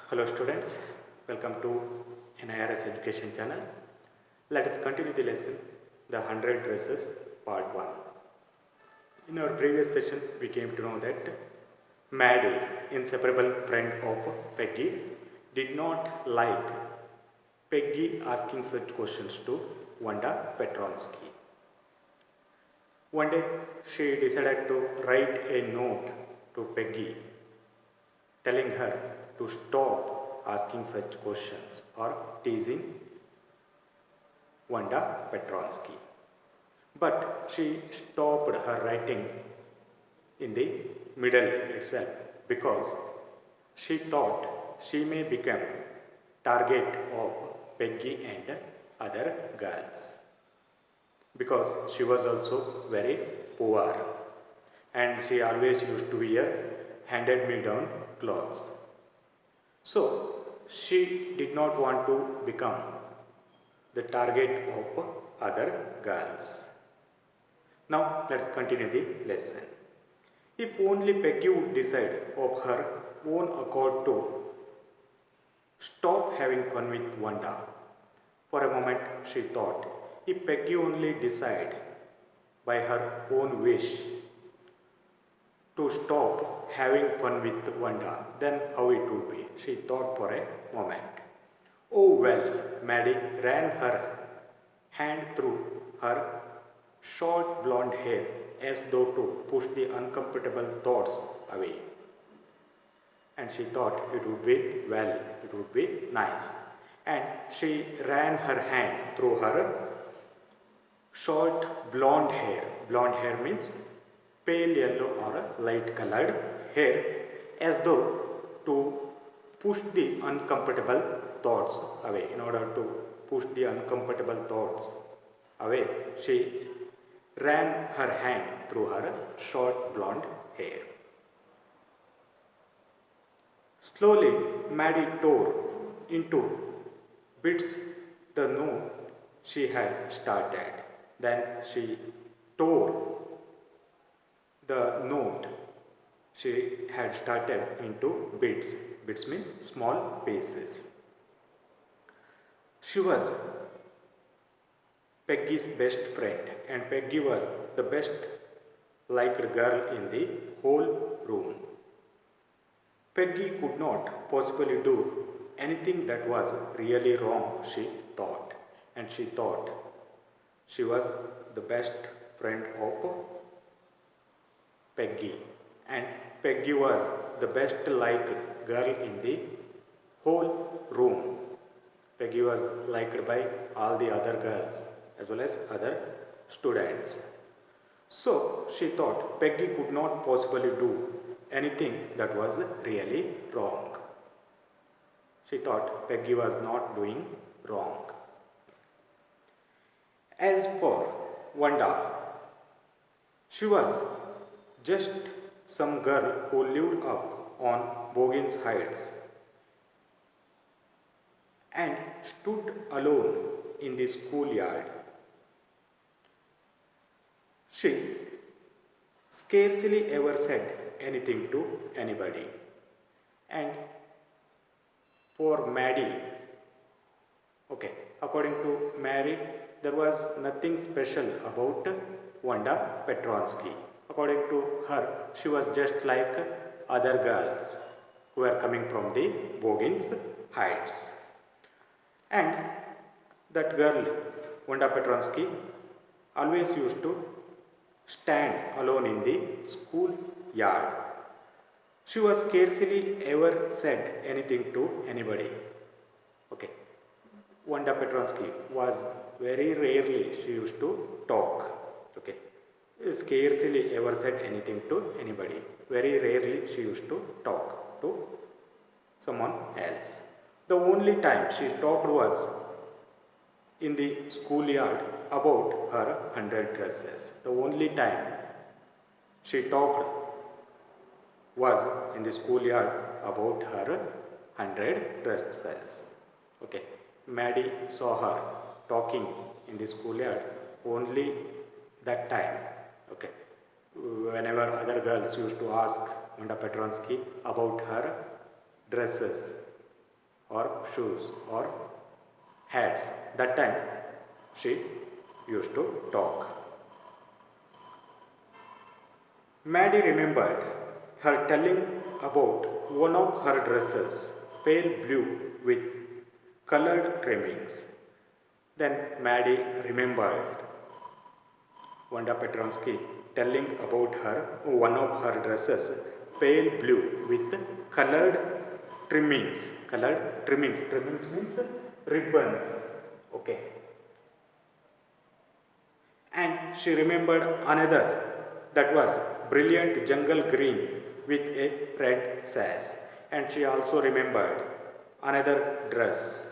Hello students, welcome to NIRS Education channel. Let us continue the lesson, the 100 dresses part 1. In our previous session, we came to know that Maddie, inseparable friend of Peggy, did not like Peggy asking such questions to Wanda Petronsky. One day, she decided to write a note to Peggy telling her to stop asking such questions or teasing Wanda Petronsky. But she stopped her writing in the middle itself because she thought she may become target of Peggy and other girls because she was also very poor and she always used to wear handed-me-down clothes. So she did not want to become the target of other girls. Now let's continue the lesson. If only Peggy would decide of her own accord to stop having fun with Wanda. For a moment she thought, if Peggy only decide by her own wish to stop having fun with Wanda, then how it would be, she thought for a moment. Oh well, Maddie ran her hand through her short blonde hair as though to push the uncomfortable thoughts away. And she thought it would be well, it would be nice. And she ran her hand through her short blonde hair. Blonde hair means pale yellow or light colored hair, as though to push the uncomfortable thoughts away. In order to push the uncomfortable thoughts away, she ran her hand through her short blonde hair. Slowly, Maddie tore into bits the note she had started. Then she tore the note she had started into bits. Bits mean small pieces. She was Peggy's best friend, and Peggy was the best liked girl in the whole room. Peggy could not possibly do anything that was really wrong, she thought, and she thought she was the best friend of Peggy, and Peggy was the best liked girl in the whole room. Peggy was liked by all the other girls as well as other students. So she thought Peggy could not possibly do anything that was really wrong. She thought Peggy was not doing wrong. As for Wanda, she was just some girl who lived up on Boggins Heights and stood alone in the schoolyard. She scarcely ever said anything to anybody. And for Maddie, according to Mary, there was nothing special about Wanda Petronsky. According to her, she was just like other girls who were coming from the Boggins Heights. And that girl, Wanda Petronsky, always used to stand alone in the school yard. She was scarcely ever said anything to anybody. Wanda Petronsky was very rarely she used to talk. Scarcely ever said anything to anybody. Very rarely she used to talk to someone else. The only time she talked was in the schoolyard about her 100 dresses. The only time she talked was in the schoolyard about her 100 dresses. Maddie saw her talking in the schoolyard only that time. Whenever other girls used to ask Wanda Petronsky about her dresses, or shoes or hats. That time she used to talk. Maddie remembered her telling about one of her dresses, pale blue with colored trimmings. Then Maddie remembered Wanda Petronsky telling about one of her dresses, pale blue with colored trimmings. Colored trimmings. Trimmings means ribbons. Okay. And she remembered another that was brilliant jungle green with a red sash. And she also remembered another dress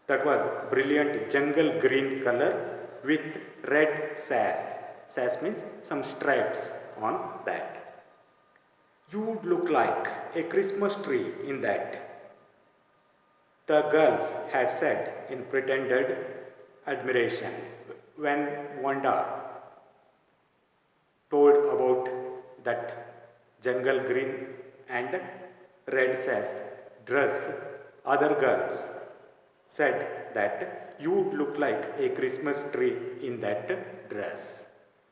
that was brilliant jungle green color with red sash. Sash means some stripes on that. You would look like a Christmas tree in that, the girls had said in pretended admiration. When Wanda told about that jungle green and red sash dress, other girls said that you would look like a Christmas tree in that dress.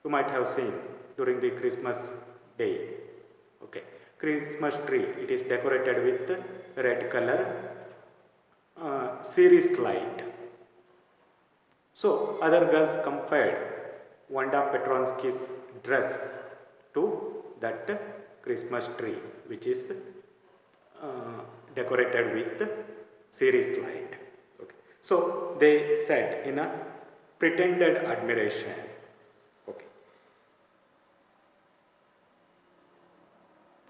You might have seen during the Christmas day. Okay, Christmas tree, it is decorated with red color series light. So other girls compared Wanda Petronsky's dress to that Christmas tree, which is decorated with series light. Okay. So they said in a pretended admiration. Okay.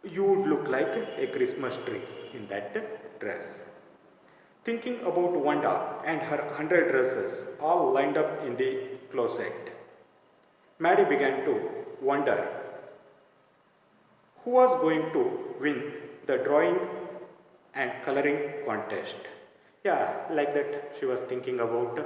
You would look like a Christmas tree in that dress. Thinking about Wanda and her 100 dresses all lined up in the closet, Maddie began to wonder who was going to win the drawing and coloring contest. Yeah, like that she was thinking about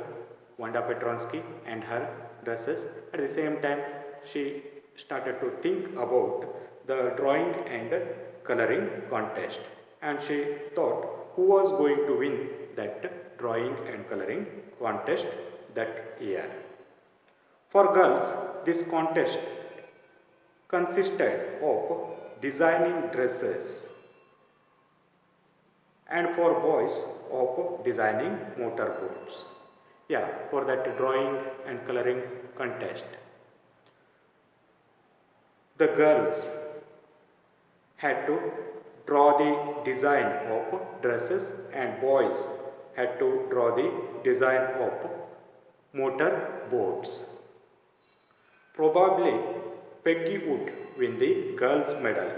Wanda Petronsky and her dresses. At the same time, she started to think about the drawing and coloring contest. And she thought who was going to win that drawing and coloring contest that year. For girls, this contest consisted of designing dresses, and for boys of designing motorboats. Yeah, for that drawing and coloring contest, the girls had to draw the design of dresses and boys had to draw the design of motor boats. Probably Peggy would win the girls' medal.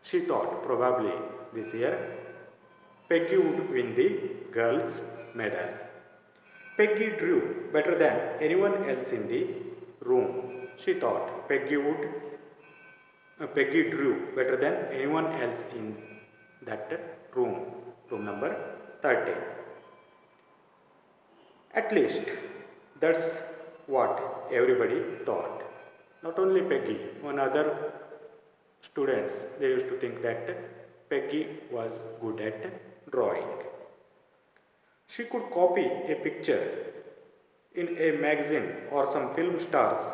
She thought probably this year Peggy would win the girls' medal. Peggy drew better than anyone else in the room. She thought Peggy drew better than anyone else in that room number 30. At least that's what everybody thought. Not only Peggy, one other students, they used to think that Peggy was good at drawing. She could copy a picture in a magazine or some film star's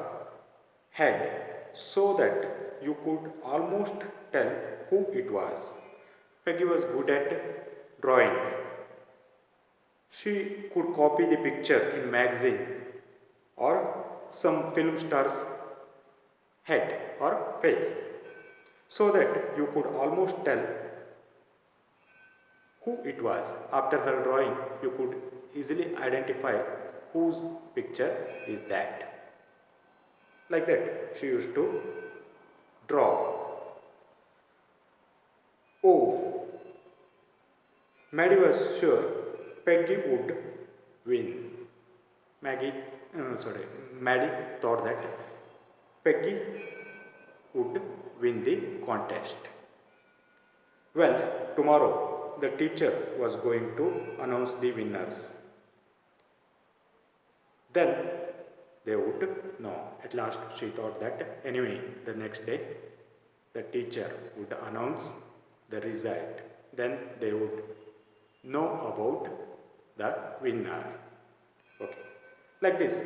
head so that you could almost tell who it was. Peggy was good at drawing. She could copy the picture in magazine or some film star's head or face so that you could almost tell who it was. After her drawing, you could easily identify whose picture is that. Like that, she used to draw. Oh, Maddie was sure Peggy would win. Maddie thought that Peggy would win the contest. Well, tomorrow the teacher was going to announce the winners. Then they would know. At last she thought that anyway, the next day the teacher would announce the result. Then they would know about the winner. Okay. Like this,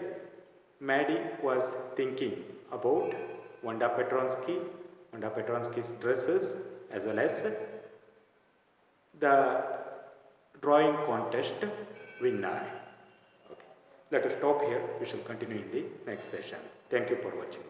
Maddie was thinking about Wanda Petronsky's dresses as well as the drawing contest winner. Okay. Let us stop here. We shall continue in the next session. Thank you for watching.